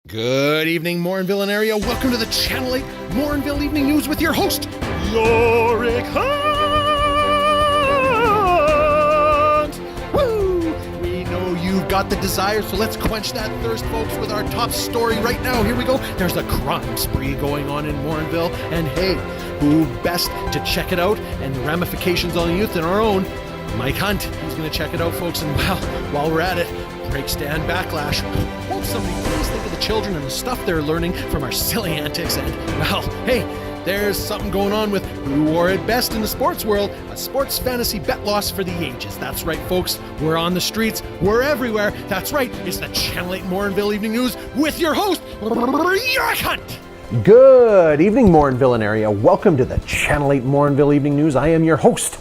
Good evening, Morinville and area. Welcome to the Channel 8 Morinville Evening News with your host, Yorick Hunt. Woo! We know you've got the desire, so let's quench that thirst, folks, with our top story right now. Here we go. There's a crime spree going on in Morinville, and hey, who best to check it out and the ramifications on the youth than our own Mike Hunt. He's going to check it out, folks, and well, while we're at it, break stand backlash. Won't somebody please think of the children and the stuff they're learning from our silly antics? And, well, hey, there's something going on with who wore it best in the sports world. A sports fantasy bet loss for the ages. That's right, folks. We're on the streets. We're everywhere. That's right. It's the Channel 8 Morinville Evening News with your host, Yorick Hunt. Good evening, Morinville and area. Welcome to the Channel 8 Morinville Evening News. I am your host,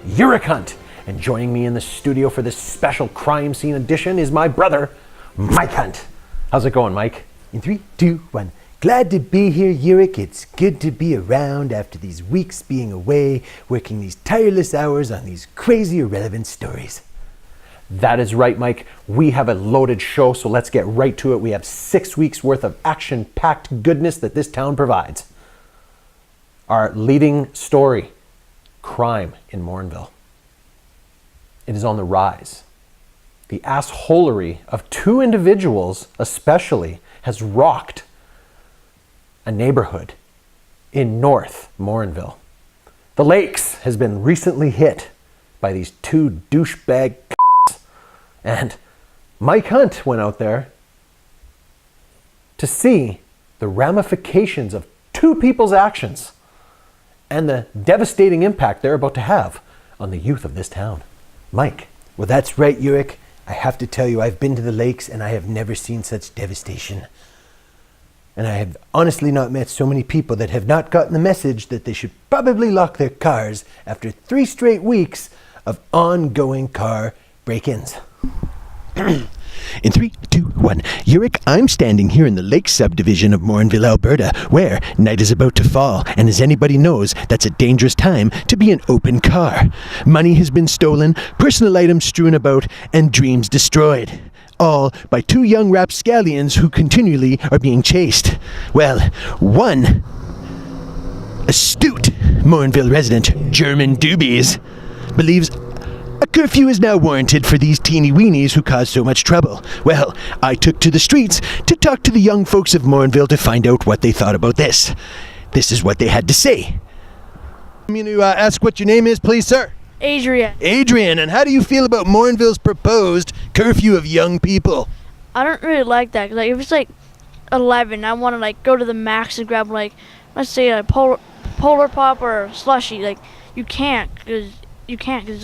Yorick Hunt. And joining me in the studio for this special crime scene edition is my brother, Mike Hunt. How's it going, Mike? In 3, 2, 1. Glad to be here, Yorick. It's good to be around after these weeks being away, working these tireless hours on these crazy irrelevant stories. That is right, Mike. We have a loaded show, so let's get right to it. We have 6 weeks worth of action-packed goodness that this town provides. Our leading story, crime in Morinville. It is on the rise. The assholery of 2 individuals especially has rocked a neighborhood in North Morinville. The Lakes has been recently hit by these 2 douchebag c***s, and Mike Hunt went out there to see the ramifications of 2 people's actions and the devastating impact they're about to have on the youth of this town. Mike. Well, that's right, Yorick. I have to tell you, I've been to the Lakes and I have never seen such devastation. And I have honestly not met so many people that have not gotten the message that they should probably lock their cars after 3 straight weeks of ongoing car break-ins. In 3, 2, 1. Yorick, I'm standing here in the Lake subdivision of Morinville, Alberta, where night is about to fall, and as anybody knows, that's a dangerous time to be an open car. Money has been stolen, personal items strewn about, and dreams destroyed. All by 2 young rapscallions who continually are being chased. Well, one astute Morinville resident, German Doobies, believes a curfew is now warranted for these teeny weenies who cause so much trouble. Well, I took to the streets to talk to the young folks of Morinville to find out what they thought about this. This is what they had to say. I'm going to ask what your name is, please, sir. Adrian. Adrian, and how do you feel about Morinville's proposed curfew of young people? I don't really like that, 'cause like if it's like 11, I want to like go to the max and grab like, let's say a polar pop or a slushie. Like you can't, because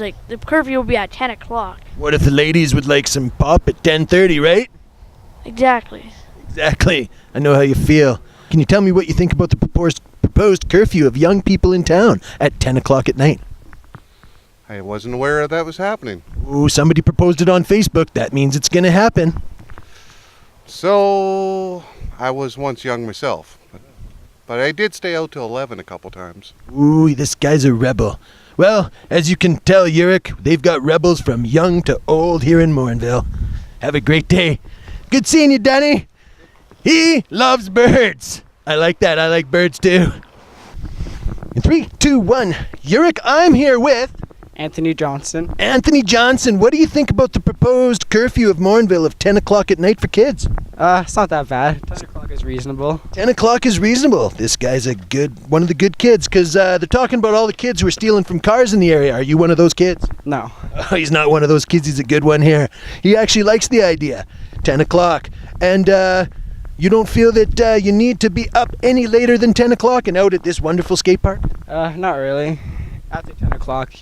like the curfew will be at 10 o'clock. What if the ladies would like some pop at 10:30, right? Exactly. Exactly. I know how you feel. Can you tell me what you think about the proposed curfew of young people in town at 10 o'clock at night? I wasn't aware that was happening. Ooh, somebody proposed it on Facebook. That means it's going to happen. So, I was once young myself. But I did stay out till 11 a couple times. Ooh, this guy's a rebel. Well, as you can tell, Yorick, they've got rebels from young to old here in Morinville. Have a great day. Good seeing you, Danny. He loves birds. I like that. I like birds, too. In 3, 2, 1. Yorick, I'm here with Anthony Johnson. Anthony Johnson. What do you think about the proposed curfew of Morinville of 10 o'clock at night for kids? It's not that bad. 10 o'clock is reasonable. 10 o'clock is reasonable. This guy's one of the good kids, because they're talking about all the kids who are stealing from cars in the area. Are you one of those kids? No. Oh, he's not one of those kids. He's a good one here. He actually likes the idea. 10 o'clock. And you don't feel that you need to be up any later than 10 o'clock and out at this wonderful skate park? Not really. After 10 o'clock,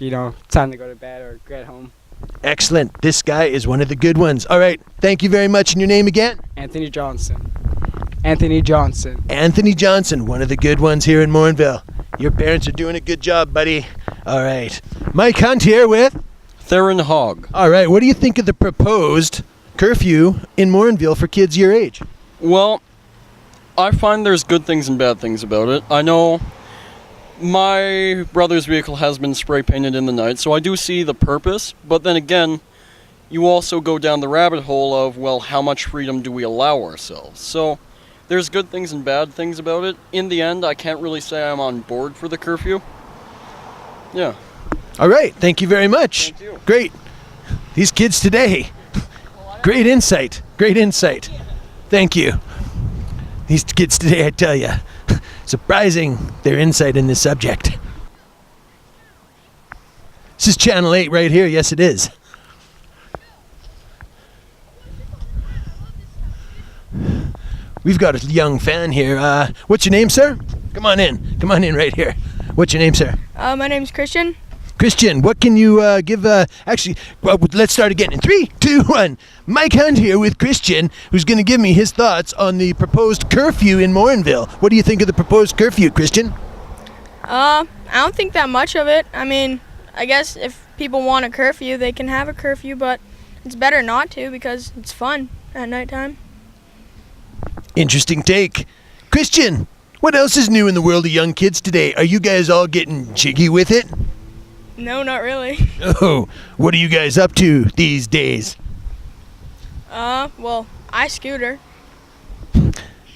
time to go to bed or get home. Excellent. This guy is one of the good ones. All right. Thank you very much. And your name again? Anthony Johnson. Anthony Johnson. Anthony Johnson, one of the good ones here in Morinville. Your parents are doing a good job, buddy. All right. Mike Hunt here with Theron Hogg. All right. What do you think of the proposed curfew in Morinville for kids your age? Well, I find there's good things and bad things about it. I know my brother's vehicle has been spray painted in the night, so I do see the purpose. But then again, you also go down the rabbit hole of, well, how much freedom do we allow ourselves? So there's good things and bad things about it. In the end, I can't really say I'm on board for the curfew. Yeah. All right. Thank you very much. Thank you. Great. These kids today. Great insight. Great insight. Thank you. These kids today, I tell you, surprising their insight in this subject. This is Channel 8 right here. Yes, it is. We've got a young fan here. What's your name, sir? Come on in. Come on in right here. What's your name, sir? My name's Christian. Christian, what can you give? Actually, well, let's start again in 3, 2, 1. Mike Hunt here with Christian, who's going to give me his thoughts on the proposed curfew in Morinville. What do you think of the proposed curfew, Christian? I don't think that much of it. I mean, I guess if people want a curfew, they can have a curfew, but it's better not to because it's fun at nighttime. Interesting take. Christian, what else is new in the world of young kids today? Are you guys all getting jiggy with it? No, not really. Oh, what are you guys up to these days? Well, I scooter.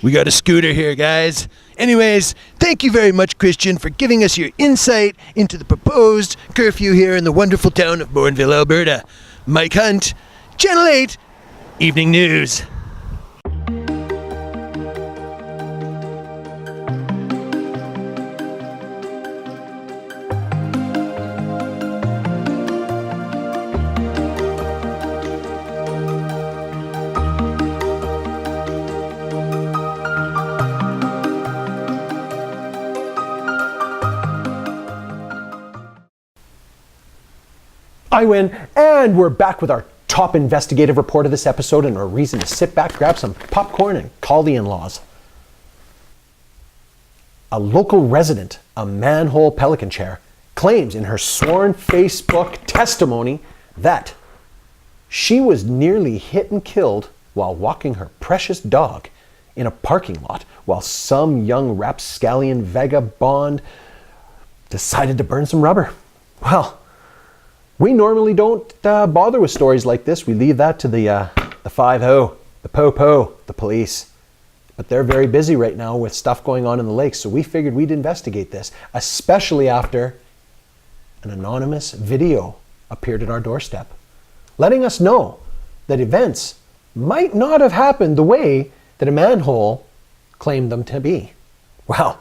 We got a scooter here, guys. Anyways, thank you very much, Christian, for giving us your insight into the proposed curfew here in the wonderful town of Morinville, Alberta. Mike Hunt, Channel 8, Evening News. I win, and we're back with our top investigative report of this episode and a reason to sit back, grab some popcorn, and call the in-laws. A local resident, a manhole pelican chair, claims in her sworn Facebook testimony that she was nearly hit and killed while walking her precious dog in a parking lot while some young rapscallion vagabond decided to burn some rubber. Well, we normally don't bother with stories like this. We leave that to the 5-0, the po-po, the police. But they're very busy right now with stuff going on in the lakes, so we figured we'd investigate this, especially after an anonymous video appeared at our doorstep, letting us know that events might not have happened the way that a manhole claimed them to be. Well,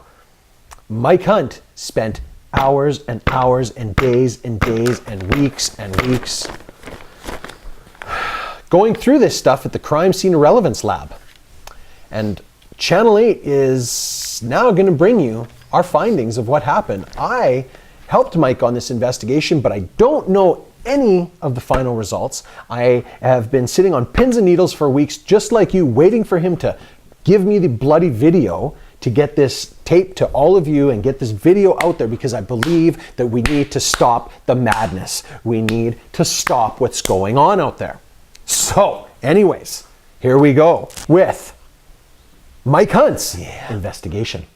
Mike Hunt spent hours and hours and days and weeks going through this stuff at the Crime Scene Irrelevance Lab. And Channel 8 is now going to bring you our findings of what happened. I helped Mike on this investigation, but I don't know any of the final results. I have been sitting on pins and needles for weeks, just like you, waiting for him to give me the bloody video to get this tape to all of you and get this video out there, because I believe that we need to stop the madness. We need to stop what's going on out there. So, anyways, here we go with Mike Hunt's investigation.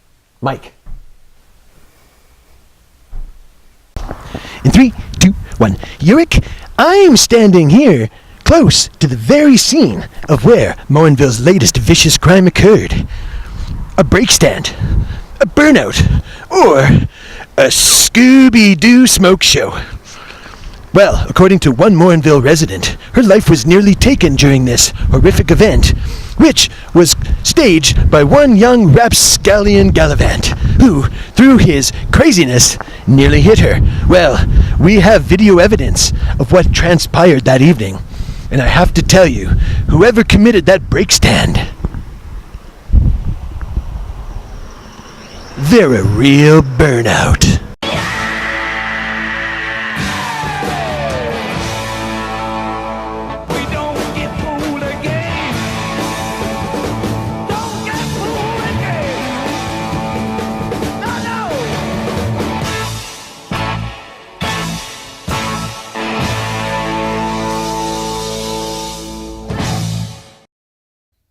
Mike. In 3, 2, 1. Yurik, I'm standing here close to the very scene of where Morinville's latest vicious crime occurred. A break stand, a burnout, or a Scooby-Doo smoke show. Well, according to one Morinville resident, her life was nearly taken during this horrific event, which was staged by one young rapscallion Gallivant, who, through his craziness, nearly hit her. Well, we have video evidence of what transpired that evening, and I have to tell you, whoever committed that break stand, they're a real burnout.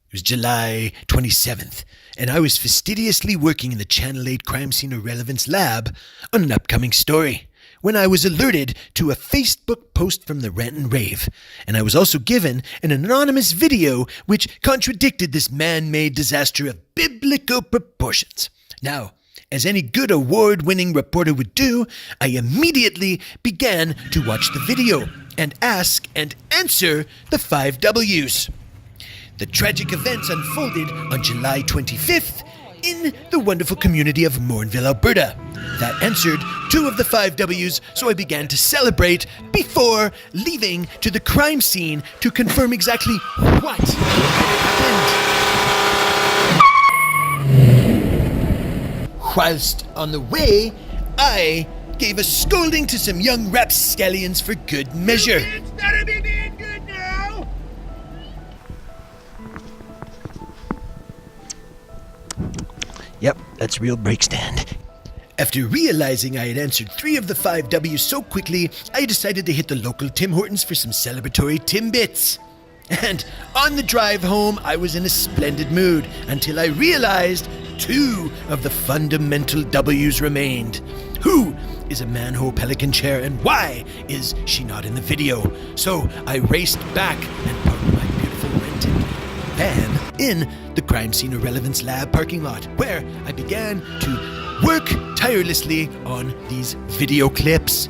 It was July 27th, and I was fastidiously working in the Channel 8 Crime Scene Irrelevance Lab on an upcoming story when I was alerted to a Facebook post from the Rant and Rave, and I was also given an anonymous video which contradicted this man-made disaster of biblical proportions. Now, as any good award-winning reporter would do, I immediately began to watch the video and ask and answer the 5 W's. The tragic events unfolded on July 25th in the wonderful community of Morinville, Alberta. That answered 2 of the 5 W's, so I began to celebrate before leaving to the crime scene to confirm exactly what happened. Whilst on the way, I gave a scolding to some young rapscallions for good measure. Yep, that's real break stand. After realizing I had answered 3 of the 5 W's so quickly, I decided to hit the local Tim Hortons for some celebratory Timbits. And on the drive home, I was in a splendid mood until I realized 2 of the fundamental W's remained. Who is a manhole pelican chair, and why is she not in the video? So I raced back and parked my beautiful rented van in the Crime Scene Irrelevance Lab parking lot, where I began to work tirelessly on these video clips.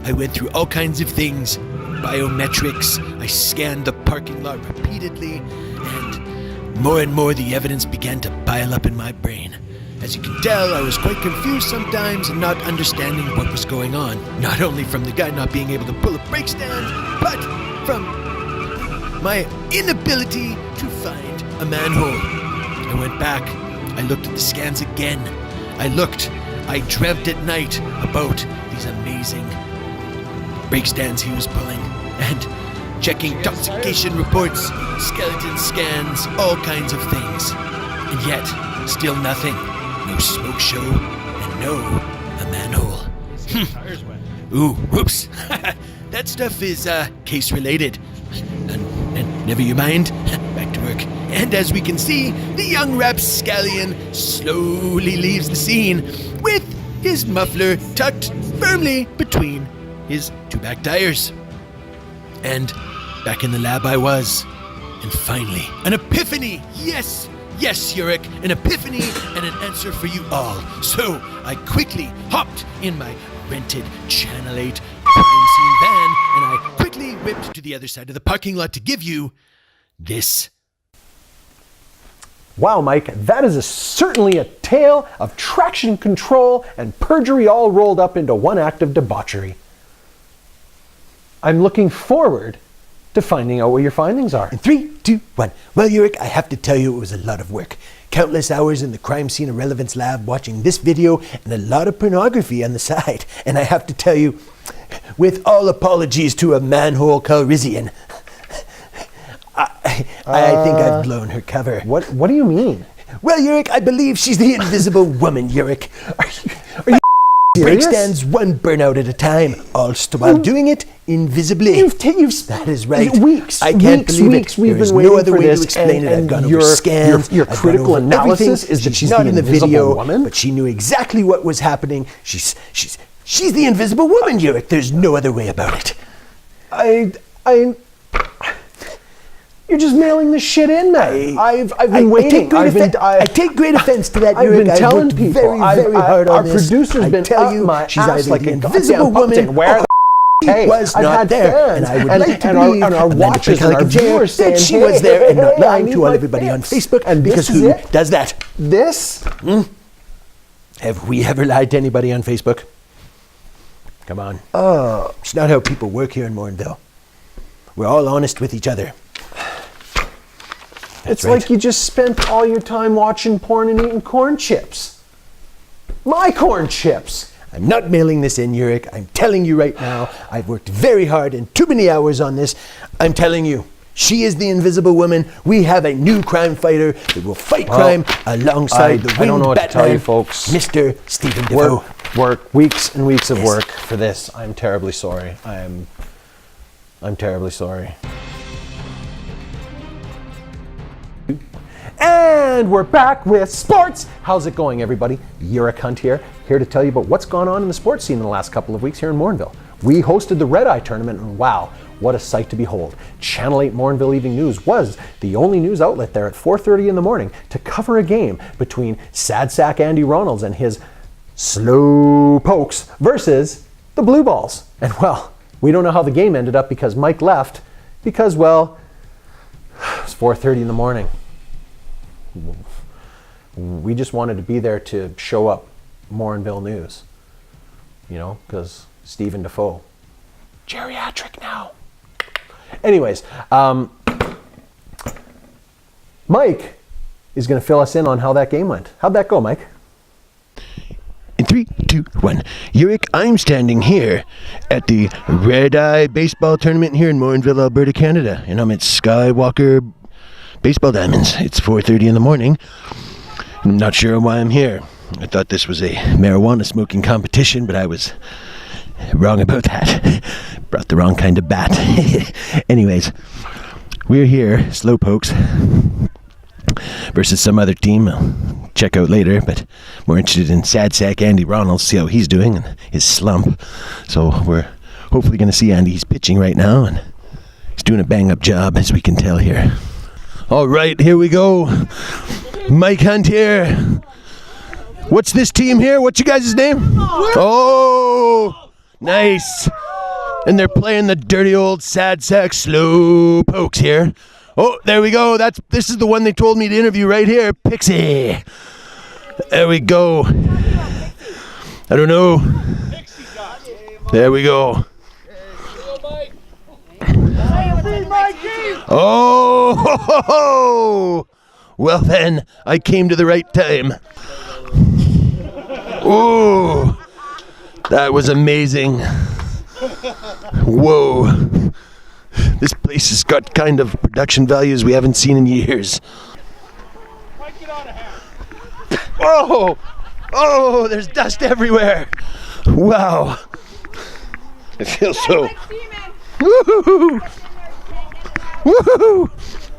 I went through all kinds of things, biometrics, I scanned the parking lot repeatedly, and more the evidence began to pile up in my brain. As you can tell, I was quite confused sometimes and not understanding what was going on. Not only from the guy not being able to pull a brake stand, but from my inability to find a manhole. I went back, I looked at the scans again. I dreamt at night about these amazing brake stands he was pulling, and checking intoxication reports, skeleton scans, all kinds of things. And yet, still nothing. No smoke show, and no a manhole. Ooh, whoops. That stuff is case related. And never you mind, back to work. And as we can see, the young rapscallion slowly leaves the scene with his muffler tucked firmly between his 2 back tires. And back in the lab I was. And finally, an epiphany! Yes, Yurik, an epiphany and an answer for you all. So I quickly hopped in my rented Channel 8 crime scene van, and I quickly whipped to the other side of the parking lot to give you this. Wow, Mike, that is certainly a tale of traction control and perjury all rolled up into one act of debauchery. I'm looking forward to finding out what your findings are. In 3, 2, 1. Well, Yurik, I have to tell you it was a lot of work. Countless hours in the Crime Scene Irrelevance Lab watching this video and a lot of pornography on the side. And I have to tell you, with all apologies to a manhole Calrissian, I think I've blown her cover. What do you mean? Well, Yurik, I believe she's the invisible woman, Yurik. Are you Break serious? stands 1 burnout at a time, all while doing it invisibly. That is right. Weeks. I can't believe weeks it. We've There is been waiting no other for way this, to explain it. I've gone over scans. Your I've gone critical over analysis everything. is that she's not the in the invisible video, woman? but she knew exactly what was happening. She's the invisible woman, Yurik. There's no other way about it. You're just mailing this shit in, man. I've been waiting. I take great offense to that, I've Yurik. been telling worked people. very hard on our this. producer's been tell up you, my she's ass either like the a invisible goddamn woman. pumpkin. Where She was I've not had there, fans, and I would like to and believe our Amanda watchers and our Pecalican Chair viewers that saying, she was there and not hey, I lying need to all my everybody on fans. Facebook, And because this is who it? does that? This? Have we ever lied to anybody on Facebook? Come on. It's not how people work here in Morinville. We're all honest with each other. It's right. like you just spent all your time watching porn and eating corn chips. My corn chips. I'm not mailing this in, Yurik. I'm telling you right now, I've worked very hard and too many hours on this. I'm telling you, she is the invisible woman. We have a new crime fighter that will fight crime alongside the I don't know winged what to tell Batman, you, folks. Mr. Stephen Defoe. Work, weeks and weeks of work for this. I'm terribly sorry. I'm terribly sorry. And we're back with sports. How's it going, everybody? Yurik Hunt here to tell you about what's gone on in the sports scene in the last couple of weeks here in Morinville. We hosted the Red Eye Tournament, and wow, what a sight to behold. Channel 8 Morinville Evening News was the only news outlet there at 4:30 in the morning to cover a game between Sad Sack Andy Ronalds and his Slow Pokes versus the Blue Balls. And well, we don't know how the game ended up because Mike left because, well, it was 4:30 in the morning. We just wanted to be there to show up Morinville news, you know, because Stephen Defoe, geriatric now. Anyways, Mike is going to fill us in on how that game went. How'd that go, Mike? In 3, 2, 1. Yurik, I'm standing here at the Red Eye Baseball Tournament here in Morinville, Alberta, Canada. And I'm at Skywalker Baseball Diamonds. It's 4:30 in the morning. I'm not sure why I'm here. I thought this was a marijuana smoking competition, but I was wrong about that. Brought the wrong kind of bat. Anyways, we're here, Slowpokes, versus some other team I'll check out later, but more interested in Sad Sack Andy Ronalds, see how he's doing and his slump. So we're hopefully going to see Andy. He's pitching right now, and he's doing a bang-up job, as we can tell here. All right, here we go. Mike Hunt here. What's this team here? What's you guys' name? Oh, nice. And they're playing the dirty old Sad Sack Slow Pokes here. Oh, there we go. This is the one they told me to interview right here. Pixie. There we go. I don't know. There we go. Oh, ho, ho, ho. Well then, I came to the right time. Oh, that was amazing. Whoa. This place has got kind of production values we haven't seen in years. Oh, there's dust everywhere. Wow. I feel so... Woohoo! Woohoo!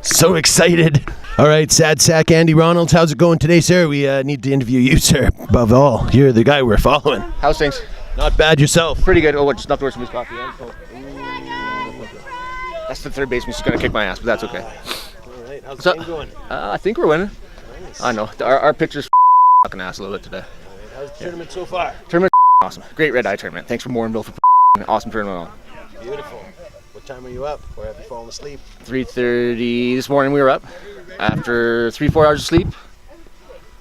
So excited. All right, Sad Sack Andy Ronalds, how's it going today, sir? We need to interview you, sir. Above all, you're the guy we're following. How's things? Not bad yourself. Pretty good. Oh, just not the worst of his coffee. That's the third baseman. She's gonna kick my ass, but that's okay. All right, how's the game going? I think we're winning. Nice. I know. Our pitcher's fucking ass a little bit today. All right, how's the tournament so far? Tournament awesome. Great Red Eye tournament. Thanks for Morinville for awesome tournament. Beautiful. What time were you up? Or have you fallen asleep? 3:30 this morning we were up. After 3-4 hours of sleep,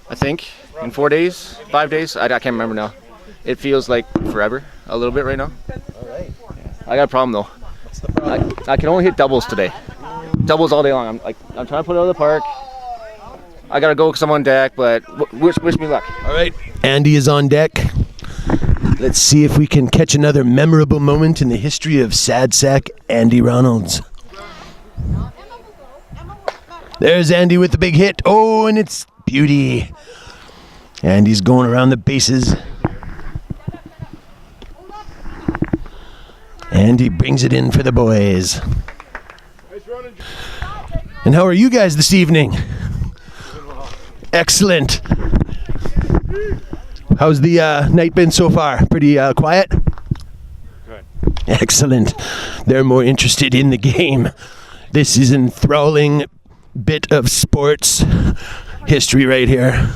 I think, in 4 days, 5 days. I can't remember now. It feels like forever, a little bit right now. All right. I got a problem though. What's the problem? I can only hit doubles today. Doubles all day long. I'm trying to put it out of the park. I gotta go because I'm on deck, but wish me luck. All right, Andy is on deck. Let's see if we can catch another memorable moment in the history of Sad Sack Andy Ronalds. There's Andy with the big hit. Oh, and it's beauty. Andy's going around the bases. Andy brings it in for the boys. And how are you guys this evening? Excellent. How's the night been so far? Pretty quiet? Good. Excellent. They're more interested in the game. This is enthralling bit of sports history right here.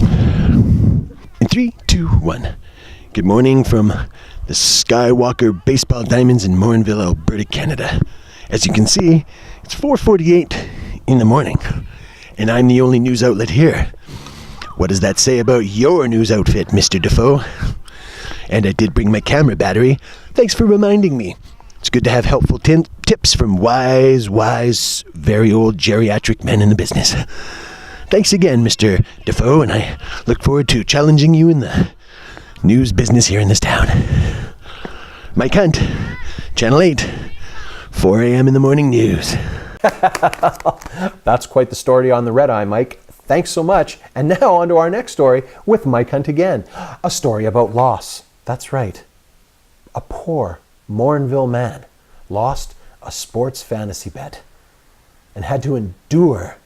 In 3, 2, 1. Good morning from the Skywalker Baseball Diamonds in Morinville, Alberta, Canada. As you can see, it's 4:48 in the morning, and I'm the only news outlet here. What does that say about your news outfit, Mr. Defoe? And I did bring my camera battery. Thanks for reminding me. It's good to have helpful tips from wise, very old geriatric men in the business. Thanks again, Mr. Defoe, and I look forward to challenging you in the news business here in this town. Mike Hunt, Channel 8, 4 a.m. in the morning news. That's quite the story on the Red Eye, Mike. Thanks so much. And now on to our next story with Mike Hunt again. A story about loss. That's right. A poor Morinville man lost a sports fantasy bet and had to endure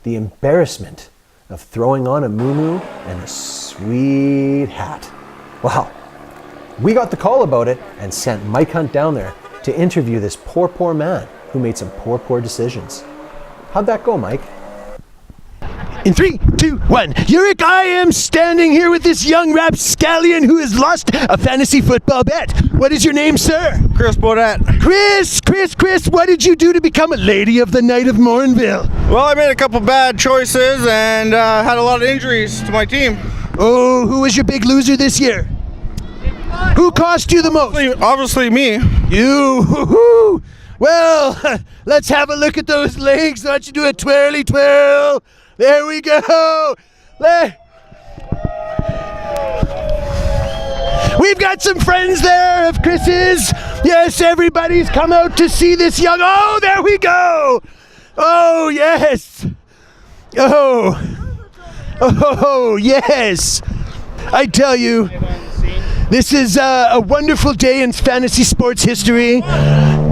the embarrassment of throwing on a muumuu and a sweet hat. Well, we got the call about it and sent Mike Hunt down there to interview this poor man who made some poor decisions. How'd that go, Mike? In 3, 2, 1. Yurik, I am standing here with this young rapscallion who has lost a fantasy football bet. What is your name, sir? Chris Bodette. Chris, what did you do to become a lady of the night of Morinville? Well, I made a couple bad choices and had a lot of injuries to my team. Oh, who was your big loser this year? Who cost you the most? Obviously me. You. Woo-hoo. Well, let's have a look at those legs. Why don't you do a twirly twirl? There we go. We've got some friends there of Chris's. Yes, everybody's come out to see this young... Oh, there we go. Oh, yes. Oh, yes. I tell you, this is a wonderful day in fantasy sports history.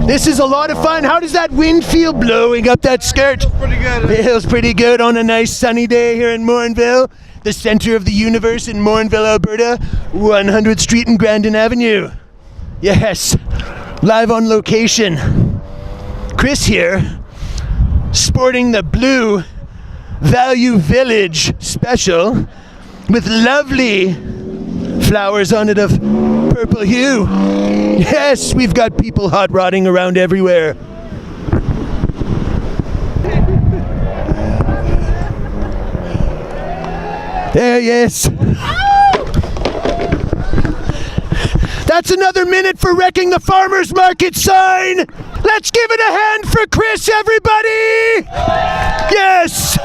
This is a lot of fun. How does that wind feel blowing up that skirt? Pretty good. Feels pretty good on a nice sunny day here in Morinville, the center of the universe in Morinville, Alberta, 100th Street and Grandin Avenue. Yes, live on location. Chris here, sporting the blue Value Village special with lovely flowers on it of purple hue. Yes, we've got people hot rodding around everywhere. There, yes. That's another minute for wrecking the farmer's market sign. Let's give it a hand for Chris, everybody! Yes!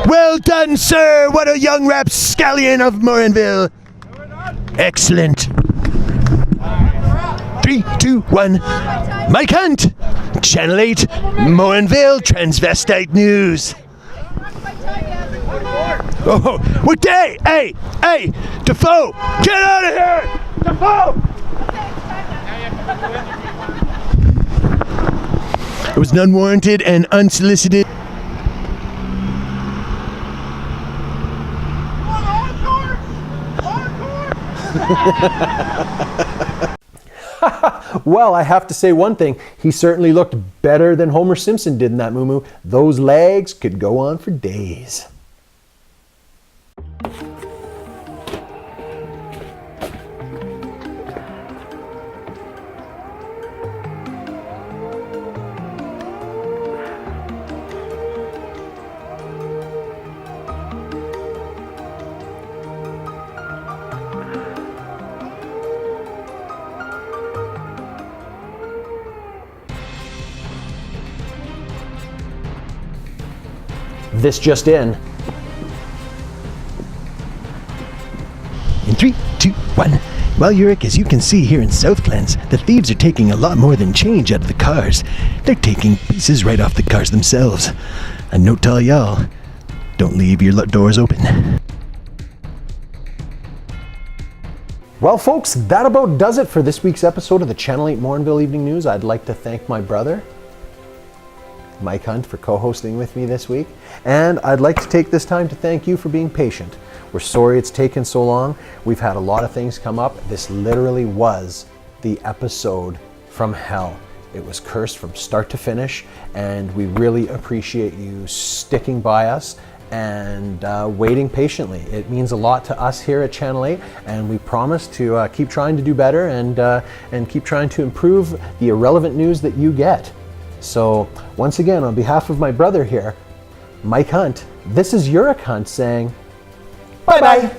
Well done, sir. What a young rapscallion of Morinville. Excellent. 3, 2, 1. Mike Hunt, Channel 8, Morinville Transvestite News. Oh, what day? Hey, Defoe, get out of here! Defoe! It was an unwarranted and unsolicited. Well, I have to say one thing. He certainly looked better than Homer Simpson did in that muumuu. Those legs could go on for days. This just in. In 3, 2, 1. Well, Yurik, as you can see here in South Glens, the thieves are taking a lot more than change out of the cars. They're taking pieces right off the cars themselves. A note to all y'all, don't leave your doors open. Well, folks, that about does it for this week's episode of the Channel 8 Morinville Evening News. I'd like to thank my brother, Mike Hunt, for co-hosting with me this week. And I'd like to take this time to thank you for being patient. We're sorry it's taken so long. We've had a lot of things come up. This literally was the episode from hell. It was cursed from start to finish, and we really appreciate you sticking by us and waiting patiently. It means a lot to us here at Channel 8, and we promise to keep trying to do better and keep trying to improve the irrelevant news that you get. So once again, on behalf of my brother here, Mike Hunt, this is Yurik Hunt saying bye-bye.